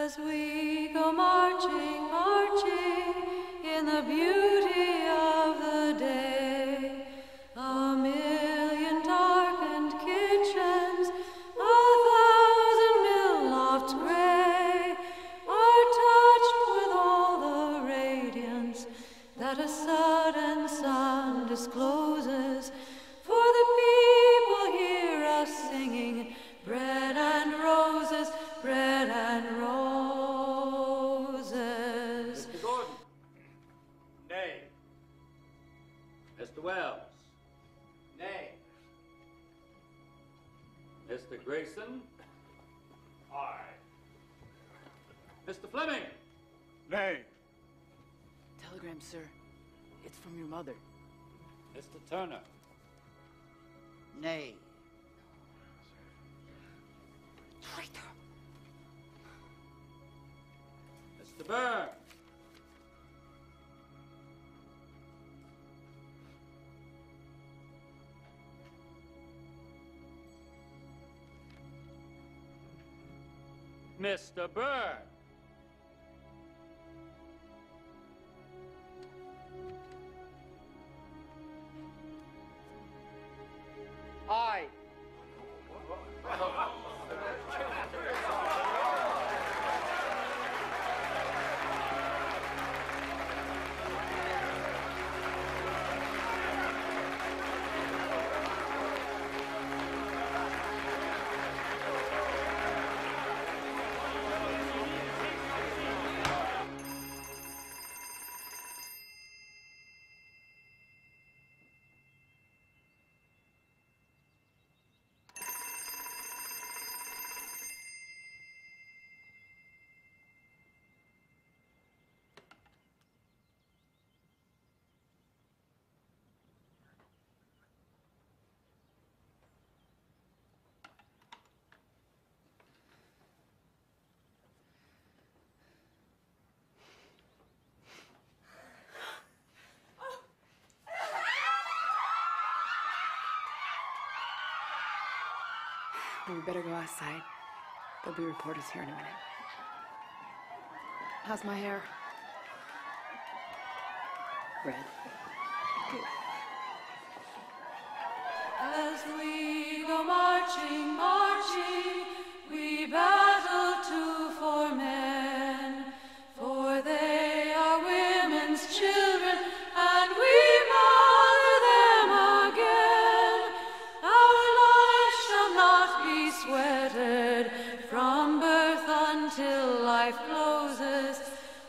As we go marching, marching in the beauty of the day, a million darkened kitchens, a thousand mill lofts gray, are touched with all the radiance that a sudden sun discloses. For the people hear us singing, bread and roses, bread and roses. Mr. Gordon? Nay. Mr. Wells? Nay. Mr. Grayson? Aye. Mr. Fleming? Nay. Telegram, sir. It's from your mother. Mr. Turner? Nay. Traitor! Mr. Burns? Mr. Burns? Aye. We better go outside. There'll be reporters here in a minute. How's my hair? Red. Good. As we go marching, marching, we battle too for men, for they are women's children, and we mother them again. Our life shall not be sweated from birth until life closes.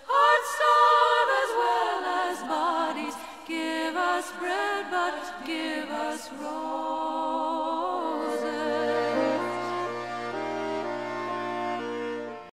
Hearts starve as well as bodies. Give us bread, but give us roses.